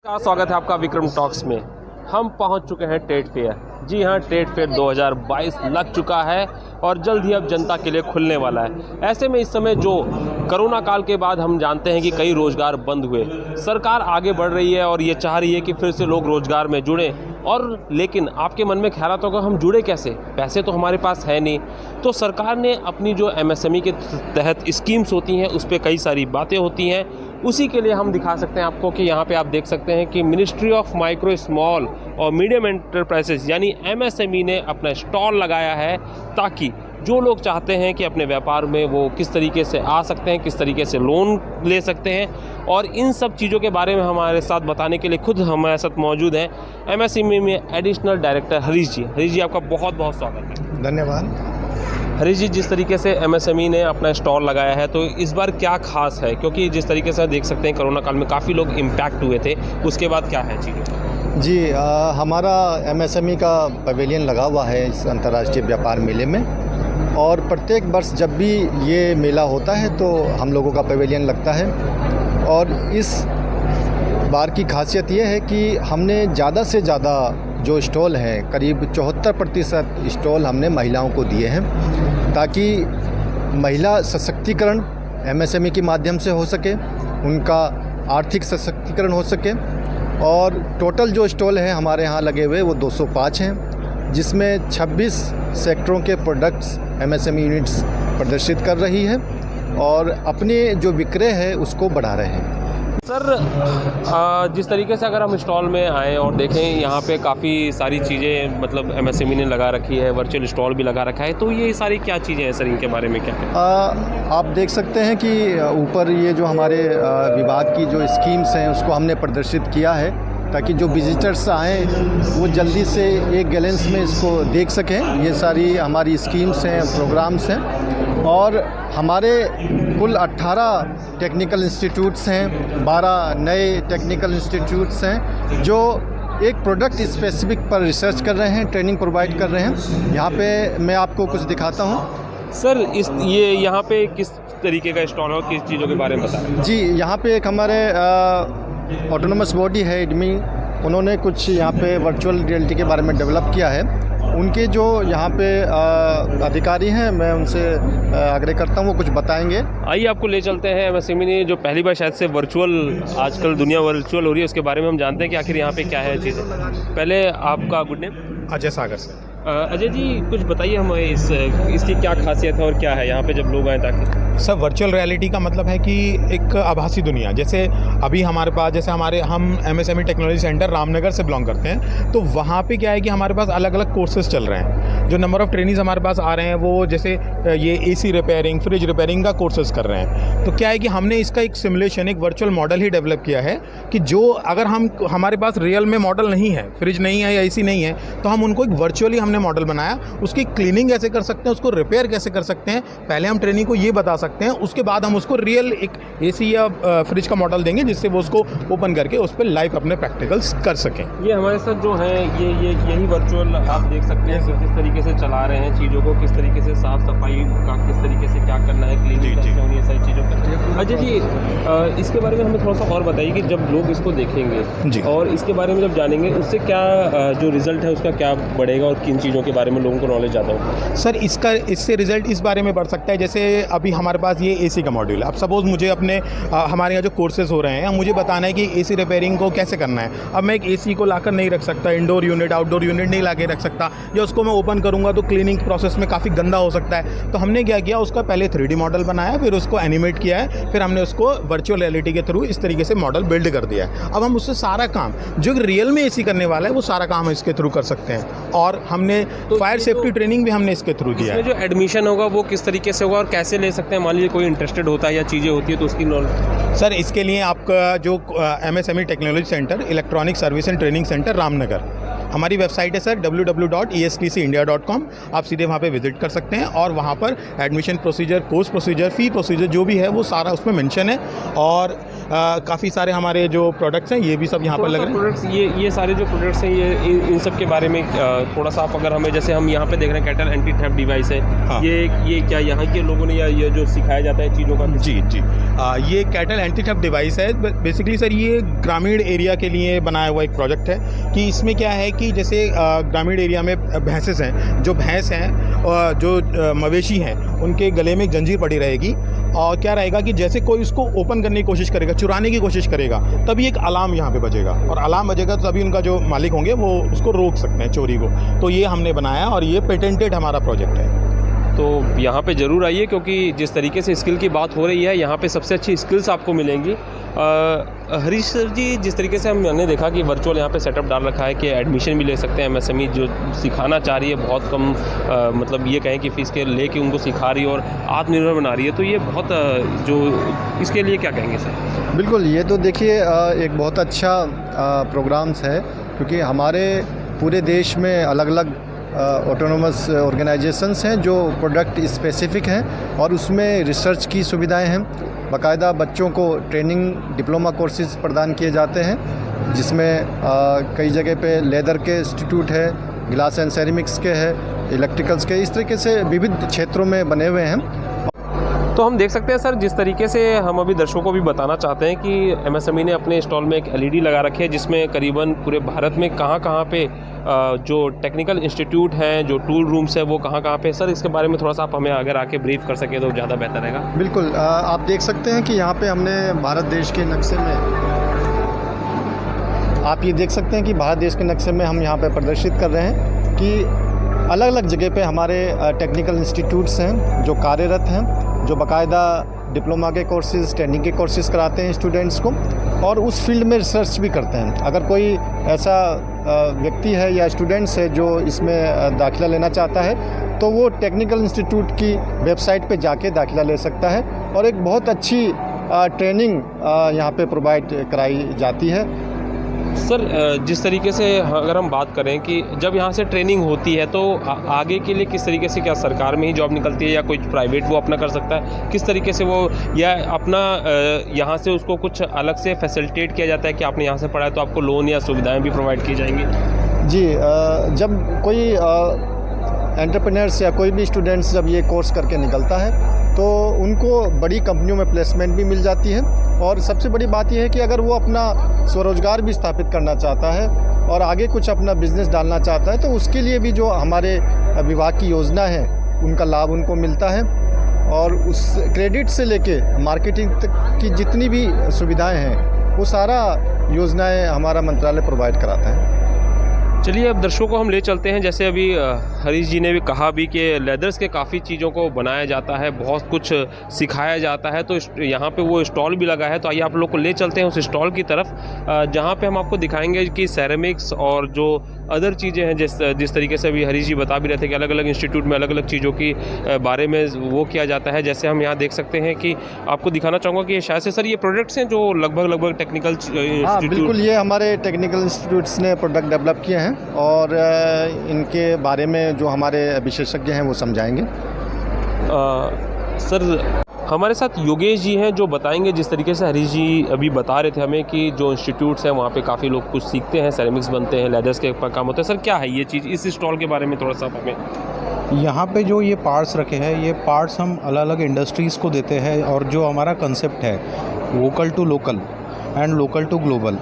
का स्वागत है आपका विक्रम टॉक्स में। हम पहुंच चुके हैं ट्रेड फेयर। जी हाँ, ट्रेड फेयर 2022 लग चुका है और जल्द ही अब जनता के लिए खुलने वाला है। ऐसे में इस समय जो कोरोना काल के बाद हम जानते हैं कि कई रोज़गार बंद हुए, सरकार आगे बढ़ रही है और ये चाह रही है कि फिर से लोग रोज़गार में जुड़ें। और लेकिन आपके मन में ख्यालात होगा, हम जुड़े कैसे? पैसे तो हमारे पास है नहीं। तो सरकार ने अपनी जो एमएसएमई के तहत स्कीम्स होती हैं उस पर कई सारी बातें होती हैं। उसी के लिए हम दिखा सकते हैं आपको कि यहाँ पे आप देख सकते हैं कि मिनिस्ट्री ऑफ माइक्रो स्मॉल और मीडियम एंटरप्राइजेस यानी एमएसएमई ने अपना स्टॉल लगाया है, ताकि जो लोग चाहते हैं कि अपने व्यापार में वो किस तरीके से आ सकते हैं, किस तरीके से लोन ले सकते हैं, और इन सब चीज़ों के बारे में हमारे साथ बताने के लिए खुद हमारे साथ मौजूद हैं एमएसएमई में एडिशनल डायरेक्टर हरीश जी। हरीश जी, आपका बहुत बहुत स्वागत है। धन्यवाद। हरीश जी, जिस तरीके से एमएसएमई ने अपना स्टॉल लगाया है, तो इस बार क्या खास है? क्योंकि जिस तरीके से देख सकते हैं कोरोना काल में काफ़ी लोग इम्पैक्ट हुए थे, उसके बाद क्या है चीज़ें? जी, हमारा एमएसएमई का पवेलियन लगा हुआ है इस अंतर्राष्ट्रीय व्यापार मेले में, और प्रत्येक वर्ष जब भी ये मेला होता है तो हम लोगों का पवेलियन लगता है। और इस बार की खासियत ये है कि हमने ज़्यादा से ज़्यादा जो स्टॉल हैं, करीब 74% स्टॉल हमने महिलाओं को दिए हैं, ताकि महिला सशक्तिकरण एमएसएमई के माध्यम से हो सके, उनका आर्थिक सशक्तिकरण हो सके। और टोटल जो स्टॉल हैं हमारे यहाँ लगे हुए वो 205 हैं, जिसमें 26 सेक्टरों के प्रोडक्ट्स एमएसएमई यूनिट्स प्रदर्शित कर रही है और अपने जो विक्रय है उसको बढ़ा रहे हैं। सर, जिस तरीके से अगर हम स्टॉल में आएँ और देखें, यहाँ पे काफ़ी सारी चीज़ें मतलब एमएसएमई ने लगा रखी है, वर्चुअल स्टॉल भी लगा रखा है, तो ये सारी क्या चीज़ें हैं सर, इनके बारे में क्या कहें? आप देख सकते हैं कि ऊपर ये जो हमारे विभाग की जो स्कीम्स हैं उसको हमने प्रदर्शित किया है, ताकि जो विजिटर्स आएँ वो जल्दी से एक गैलेंस में इसको देख सकें। ये सारी हमारी स्कीम्स हैं, प्रोग्राम्स हैं, और हमारे कुल 18 टेक्निकल इंस्टीट्यूट्स हैं, 12 नए टेक्निकल इंस्टीट्यूट्स हैं जो एक प्रोडक्ट स्पेसिफिक पर रिसर्च कर रहे हैं, ट्रेनिंग प्रोवाइड कर रहे हैं। यहाँ पे मैं आपको कुछ दिखाता हूँ। सर, ये यहाँ पे किस तरीके का स्टॉल है और किस चीज़ों के बारे में बताएं? जी, यहाँ पे एक हमारे ऑटोनोमस बॉडी है IDMI, उन्होंने कुछ यहाँ पे वर्चुअल रियलिटी के बारे में डेवलप किया है। उनके जो यहाँ पे अधिकारी हैं, मैं उनसे आग्रह करता हूँ वो कुछ बताएंगे। आइए आपको ले चलते हैं एमएसएमई ने जो पहली बार शायद से वर्चुअल, आजकल दुनिया वर्चुअल हो रही है, उसके बारे में हम जानते हैं कि आखिर यहाँ पे क्या है चीज़ें। पहले आपका गुड नेम? अजय सागर से। अजय जी, कुछ बताइए हमें इसकी क्या खासियत है और क्या है यहाँ पे जब लोग आएँ ताकि? सर, वर्चुअल रियलिटी का मतलब है कि एक आभासी दुनिया, जैसे अभी हमारे पास, जैसे हम एमएसएमई टेक्नोलॉजी सेंटर रामनगर से बिलोंग करते हैं, तो वहाँ पे क्या है कि हमारे पास अलग अलग कोर्सेज चल रहे हैं। जो नंबर ऑफ़ ट्रेनिंग्स हमारे पास आ रहे हैं वो जैसे ये AC रिपेयरिंग, फ्रिज रिपेयरिंग का कोर्सेज कर रहे हैं। तो क्या है कि हमने इसका एक सिमुलेशन, एक वर्चुअल मॉडल ही डेवलप किया है कि जो अगर हमारे पास रियल में मॉडल नहीं है, फ्रिज नहीं है या AC नहीं है, तो हम उनको एक वर्चुअली हमने मॉडल बनाया, उसकी क्लीनिंग कैसे कर सकते हैं, उसको रिपेयर कैसे कर सकते हैं, पहले हम ट्रेनिंग को ये बता सकते हैं, उसके बाद हम उसको रियल एक AC या फ्रिज का मॉडल देंगे, जिससे वो उसको ओपन करके उस पर लाइव अपने प्रैक्टिकल्स कर सकें। ये हमारे साथ जो है यही वर्चुअल आप देख सकते हैं कि किस तरीके से चला रहे हैं चीज़ों को, किस तरीके से साफ सफाई का किस तरीके से क्या करना है, क्लीनिंग कैसे होनी है, सारी चीज़ों का। अजय जी, इसके बारे में हमें थोड़ा सा और बताइए कि जब लोग इसको देखेंगे जी, और इसके बारे में जब जानेंगे, उससे क्या जो रिजल्ट है उसका क्या बढ़ेगा और किन चीज़ों के बारे में लोगों को नॉलेज ज़्यादा होगा? सर, इससे रिजल्ट इस बारे में बढ़ सकता है, जैसे अभी हमारे पास ये AC का मॉड्यूल है। अब सपोज़ मुझे अपने हमारे यहाँ जो कोर्सेज हो रहे हैं, मुझे बताना है कि AC रिपेयरिंग को कैसे करना है। अब मैं एक AC को लाकर नहीं रख सकता, इंडोर यूनिट, आउटडोर यूनिट नहीं ला के रख सकता, या उसको मैं ओपन करूँगा तो क्लीनिंग प्रोसेस में काफ़ी गंदा हो सकता है। तो हमने क्या किया, उसका पहले 3D मॉडल बनाया, फिर उसको एनिमेट किया है, फिर हमने उसको वर्चुअल रियलिटी के थ्रू इस तरीके से मॉडल बिल्ड कर दिया है। अब हम उससे सारा काम जो रियल में AC करने वाला है वो सारा काम इसके थ्रू कर सकते हैं। और हमने फायर सेफ्टी ट्रेनिंग भी हमने इसके थ्रू दिया है। जो एडमिशन होगा वो किस तरीके से होगा और कैसे ले सकते हैं? मान लीजिए कोई इंटरेस्टेड होता है या चीज़ें होती है तो उसकी नॉलेज। सर, इसके लिए आपका जो MSME technology centre, electronic service and training centre Ramnagar, हमारी वेबसाइट है सर www.estcindia.com। आप सीधे वहाँ पे विजिट कर सकते हैं और वहाँ पर एडमिशन प्रोसीजर, कोर्स प्रोसीजर, फ़ी प्रोसीजर जो भी है वो सारा उसमें मेंशन है। और काफ़ी सारे हमारे जो प्रोडक्ट्स हैं ये भी सब यहाँ पर लग रहे हैं। प्रोडक्ट्स ये सारे जो प्रोडक्ट्स हैं ये इन सब के बारे में थोड़ा सा आप अगर हमें, जैसे हम यहाँ पे देख रहे हैं कैटल एंटी थेफ्ट डिवाइस है, हाँ। ये क्या यहाँ के लोगों ने या ये जो सिखाया जाता है चीज़ों का? जी जी, ये कैटल एंटी थेफ्ट डिवाइस है। बेसिकली सर ये ग्रामीण एरिया के लिए बनाया हुआ एक प्रोजेक्ट है कि इसमें क्या है कि जैसे ग्रामीण एरिया में भैंसेस हैं, जो भैंस हैं जो मवेशी हैं उनके गले में एक जंजीर पड़ी रहेगी और क्या रहेगा कि जैसे कोई उसको ओपन करने की कोशिश करेगा, चुराने की कोशिश करेगा, तभी एक अलार्म यहाँ पे बजेगा और अलार्म बजेगा तो तभी उनका जो मालिक होंगे वो उसको रोक सकते हैं चोरी को। तो ये हमने बनाया और ये पेटेंटेड हमारा प्रोजेक्ट है। तो यहाँ पे ज़रूर आइए, क्योंकि जिस तरीके से स्किल की बात हो रही है यहाँ पे सबसे अच्छी स्किल्स आपको मिलेंगी। हरीश सर जी, जिस तरीके से हमने देखा कि वर्चुअल यहाँ पे सेटअप डाल रखा है कि एडमिशन भी ले सकते हैं, एमएसएमई जो सिखाना चाह रही है बहुत कम मतलब ये कहें कि फ़ीस के लेके उनको सिखा रही है और आत्मनिर्भर बना रही है, तो ये बहुत जो इसके लिए क्या कहेंगे सर? बिल्कुल, ये तो देखिए एक बहुत अच्छा प्रोग्राम्स है, क्योंकि हमारे पूरे देश में अलग अलग ऑटोनोमस ऑर्गेनाइजेशंस हैं जो प्रोडक्ट स्पेसिफिक हैं और उसमें रिसर्च की सुविधाएं हैं। बाकायदा बच्चों को ट्रेनिंग डिप्लोमा कोर्सेज प्रदान किए जाते हैं, जिसमें कई जगह पे लेदर के इंस्टीट्यूट है, ग्लास एंड सेरेमिक्स के है, इलेक्ट्रिकल्स के, इस तरीके से विविध क्षेत्रों में बने हुए हैं। तो हम देख सकते हैं सर, जिस तरीके से हम अभी दर्शकों को भी बताना चाहते हैं कि एमएसएमई ने अपने स्टॉल में एक एलईडी लगा रखी है, जिसमें करीबन पूरे भारत में कहाँ पे जो टेक्निकल इंस्टीट्यूट हैं, जो टूल रूम्स हैं, वो कहाँ पे। सर इसके बारे में थोड़ा सा आप हमें अगर आके ब्रीफ कर सकें तो ज़्यादा बेहतर रहेगा। बिल्कुल, आप देख सकते हैं कि यहाँ पे हमने भारत देश के नक्शे में, आप ये देख सकते हैं कि भारत देश के नक्शे में हम यहाँ पे प्रदर्शित कर रहे हैं कि अलग अलग जगह पे हमारे टेक्निकल इंस्टीट्यूट्स हैं जो कार्यरत हैं, जो बाकायदा डिप्लोमा के कोर्सेज़, ट्रेनिंग के कोर्सेज़ कराते हैं स्टूडेंट्स को और उस फील्ड में रिसर्च भी करते हैं। अगर कोई ऐसा व्यक्ति है या स्टूडेंट्स है जो इसमें दाखिला लेना चाहता है तो वो टेक्निकल इंस्टीट्यूट की वेबसाइट पे जाके दाखिला ले सकता है और एक बहुत अच्छी ट्रेनिंग यहाँ पे प्रोवाइड कराई जाती है। सर जिस तरीके से अगर हम बात करें कि जब यहाँ से ट्रेनिंग होती है तो आगे के लिए किस तरीके से, क्या सरकार में ही जॉब निकलती है या कोई प्राइवेट वो अपना कर सकता है, किस तरीके से वो, या अपना यहाँ से उसको कुछ अलग से फैसिलिटेट किया जाता है कि आपने यहाँ से पढ़ा है तो आपको लोन या सुविधाएं भी प्रोवाइड की जाएंगी? जी, जब कोई एंटरप्रेन्योर्स या कोई भी स्टूडेंट्स जब ये कोर्स करके निकलता है तो उनको बड़ी कंपनियों में प्लेसमेंट भी मिल जाती है और सबसे बड़ी बात यह है कि अगर वो अपना स्वरोजगार भी स्थापित करना चाहता है और आगे कुछ अपना बिजनेस डालना चाहता है तो उसके लिए भी जो हमारे विभाग की योजना है उनका लाभ उनको मिलता है और उस क्रेडिट से लेके मार्केटिंग तक की जितनी भी सुविधाएं हैं वो सारा योजनाएं हमारा मंत्रालय प्रोवाइड कराता है। चलिए अब दर्शकों को हम ले चलते हैं, जैसे अभी हरीश जी ने भी कहा भी कि लेदर्स के काफ़ी चीज़ों को बनाया जाता है, बहुत कुछ सिखाया जाता है, तो यहाँ पे वो स्टॉल भी लगा है। तो आइए आप लोग को ले चलते हैं उस स्टॉल की तरफ जहाँ पे हम आपको दिखाएंगे कि सेरेमिक्स और जो अदर चीज़ें हैं, जिस तरीके से अभी हरीश जी बता भी रहे थे कि अलग अलग इंस्टीट्यूट में अलग अलग चीज़ों की बारे में वो किया जाता है। जैसे हम यहाँ देख सकते हैं कि आपको दिखाना चाहूँगा कि शायद से सर ये प्रोडक्ट्स हैं जो लगभग टेक्निकल हाँ बिल्कुल, ये हमारे टेक्निकल इंस्टीट्यूट्स ने प्रोडक्ट डेवलप किए हैं और इनके बारे में जो हमारे विशेषज्ञ हैं वो समझाएंगे। सर हमारे साथ योगेश जी हैं जो बताएंगे, जिस तरीके से हरीश जी अभी बता रहे थे हमें कि जो इंस्टीट्यूट्स हैं वहाँ पे काफ़ी लोग कुछ सीखते हैं, सेरेमिक्स बनते हैं, लेदर्स के काम होते हैं। सर क्या है ये चीज़, इस स्टॉल के बारे में थोड़ा सा हमें। यहाँ पे जो ये पार्ट्स रखे हैं, ये पार्ट्स हम अलग अलग इंडस्ट्रीज़ को देते हैं और जो हमारा कंसेप्ट है vocal to local and local to global,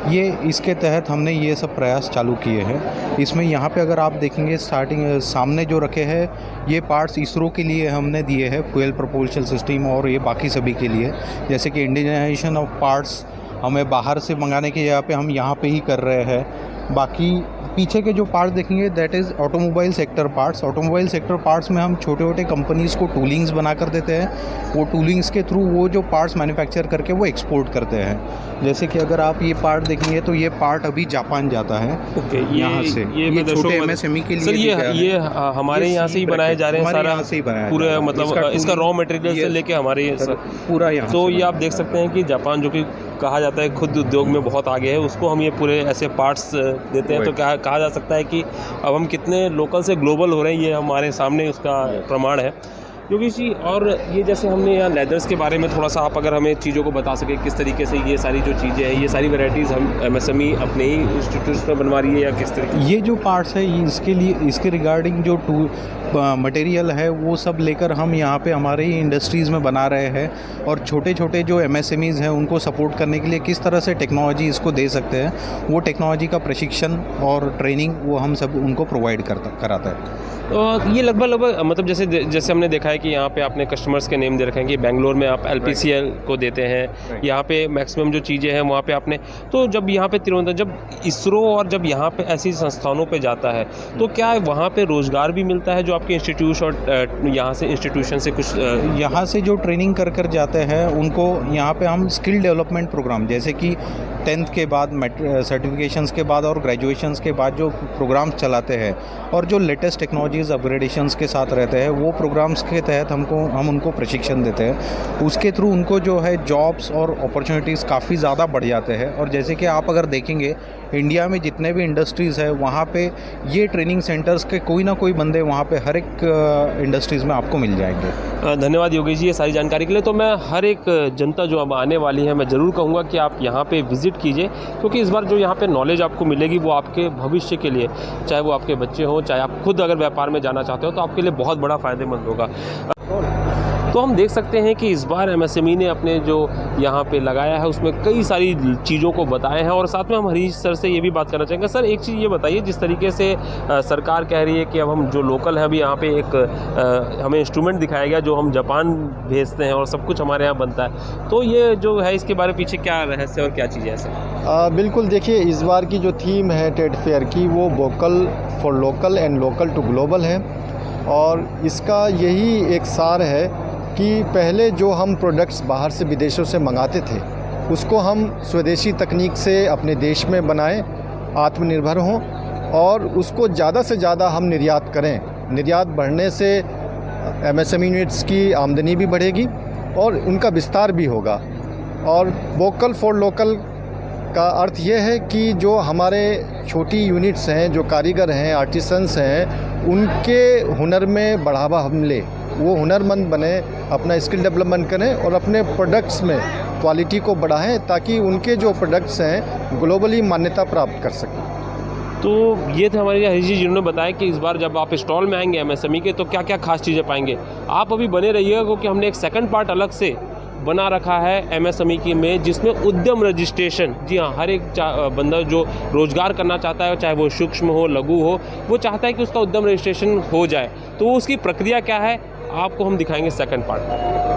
ये इसके तहत हमने ये सब प्रयास चालू किए हैं। इसमें यहाँ पे अगर आप देखेंगे स्टार्टिंग सामने जो रखे हैं ये पार्ट्स इसरो के लिए हमने दिए हैं, फ्यूल प्रपोल्शन सिस्टम, और ये बाकी सभी के लिए, जैसे कि इंडिजनाइजेशन ऑफ पार्ट्स हमें बाहर से मंगाने की जगह पे हम यहाँ पे ही कर रहे हैं। बाकी पीछे के जो पार्ट्स देखेंगे that is automobile sector parts. Automobile sector parts में हम छोटे छोटे कंपनीज़ को टूलिंग्स बना कर देते हैं, वो टूलिंग्स के थ्रू वो जो पार्ट्स मैन्युफैक्चर करके वो एक्सपोर्ट करते हैं। जैसे कि अगर आप ये पार्ट देखेंगे तो ये पार्ट अभी जापान जाता है यहाँ से, ये छोटे एमएसएमई के लिए। सर ये हमारे यहाँ से ही बनाए जा रहे हैं, सारा से ही बनाया पूरे, मतलब इसका रॉ मटेरियल से लेके हमारे पूरा यहाँ। तो ये आप देख सकते हैं कि जापान जो कि कहा जाता है खुद उद्योग में बहुत आगे है, उसको हम ये पूरे ऐसे पार्ट्स देते हैं। तो क्या कहा जा सकता है कि अब हम कितने लोकल से ग्लोबल हो रहे हैं, ये हमारे सामने उसका प्रमाण है। योगेश जी, और ये जैसे हमने यहाँ लेदर्स के बारे में थोड़ा सा आप अगर हमें चीज़ों को बता सकें, किस तरीके से ये सारी जो चीज़ें हैं, ये सारी वैरायटीज़ हम MSME अपने ही इंस्टीट्यूट्स में बनवा रही है या किस तरीके? ये जो पार्ट्स है ये इसके लिए, इसके रिगार्डिंग जो मटेरियल है वो सब लेकर हम यहाँ पे हमारे ही इंडस्ट्रीज़ में बना रहे हैं, और छोटे छोटे जो MSMEs हैं उनको सपोर्ट करने के लिए किस तरह से टेक्नोलॉजी इसको दे सकते हैं, वो टेक्नोलॉजी का प्रशिक्षण और ट्रेनिंग वो हम सब उनको प्रोवाइड कराता है। तो ये लगभग मतलब जैसे हमने देखा है कि यहाँ पे आपने कस्टमर्स के नेम दे रखे हैं कि बेंगलोर में आप LPCL को देते हैं, यहाँ पे मैक्सिमम जो चीज़ें हैं वहाँ पे आपने, तो जब यहाँ पे तिरुवनंतपुरम, जब इसरो और जब यहाँ पे ऐसी संस्थानों पे जाता है तो क्या वहाँ पे रोज़गार भी मिलता है जो आपके इंस्टीट्यूट और यहाँ से इंस्टीट्यूशन से कुछ यहाँ से जो ट्रेनिंग कर जाते हैं उनको यहाँ पे हम स्किल डेवलपमेंट प्रोग्राम, जैसे कि 10th के बाद सर्टिफिकेशंस के बाद और ग्रेजुएशंस के बाद जो प्रोग्राम्स चलाते हैं और जो लेटेस्ट टेक्नोलॉजीज़ अपग्रेडेशंस के साथ रहते हैं, वो प्रोग्राम्स के तहत हम उनको प्रशिक्षण देते हैं। उसके थ्रू उनको जो है जॉब्स और अपॉर्चुनिटीज़ काफ़ी ज़्यादा बढ़ जाते हैं। और जैसे कि आप अगर देखेंगे इंडिया में जितने भी इंडस्ट्रीज़ है वहाँ पे ये ट्रेनिंग सेंटर्स के कोई ना कोई बंदे वहाँ पे हर एक इंडस्ट्रीज़ में आपको मिल जाएंगे। धन्यवाद योगेश जी ये सारी जानकारी के लिए। तो मैं हर एक जनता जो अब आने वाली है, मैं ज़रूर कहूँगा कि आप यहाँ पे विज़िट कीजिए, क्योंकि इस बार जो यहाँ पे नॉलेज आपको मिलेगी वो आपके भविष्य के लिए, चाहे वो आपके बच्चे हों, चाहे आप खुद अगर व्यापार में जाना चाहते हो, तो आपके लिए बहुत बड़ा फ़ायदेमंद होगा। तो हम देख सकते हैं कि इस बार MSME ने अपने जो यहाँ पे लगाया है उसमें कई सारी चीज़ों को बताए हैं, और साथ में हम हरीश सर से ये भी बात करना चाहेंगे। सर, एक चीज़ ये बताइए, जिस तरीके से सरकार कह रही है कि अब हम जो लोकल है, अभी यहाँ पे एक हमें इंस्ट्रूमेंट दिखाया गया जो हम जापान भेजते हैं और सब कुछ हमारे यहाँ बनता है, तो ये जो है इसके बारे में पीछे क्या रहस्य और क्या चीज़ें हैं सर? बिल्कुल, देखिए इस बार की जो थीम है ट्रेड फेयर की वो vocal for local and local to global है, और इसका यही एक सार है कि पहले जो हम प्रोडक्ट्स बाहर से विदेशों से मंगाते थे उसको हम स्वदेशी तकनीक से अपने देश में बनाएं, आत्मनिर्भर हों, और उसको ज़्यादा से ज़्यादा हम निर्यात करें। निर्यात बढ़ने से MSME यूनिट्स की आमदनी भी बढ़ेगी और उनका विस्तार भी होगा। और वोकल फॉर लोकल का अर्थ ये है कि जो हमारे छोटी यूनिट्स हैं, जो कारीगर हैं, आर्टिसंस हैं, उनके हुनर में बढ़ावा हम लें, वो हुनरमंद बने, अपना स्किल डेवलपमेंट करें और अपने प्रोडक्ट्स में क्वालिटी को बढ़ाएं, ताकि उनके जो प्रोडक्ट्स हैं ग्लोबली मान्यता प्राप्त कर सकें। तो ये थे हमारे हरीश जी जिन्होंने बताया कि इस बार जब आप स्टॉल में आएंगे MSME के, तो क्या क्या खास चीज़ें पाएंगे। आप अभी बने रहिएगा, क्योंकि हमने एक सेकंड पार्ट अलग से बना रखा है MSME की में, जिसमें उद्यम रजिस्ट्रेशन, जी हाँ, हर एक बंदा जो रोज़गार करना चाहता है, चाहे वो सूक्ष्म हो, लघु हो, वो चाहता है कि उसका उद्यम रजिस्ट्रेशन हो जाए, तो उसकी प्रक्रिया क्या है आपको हम दिखाएंगे सेकंड पार्ट में।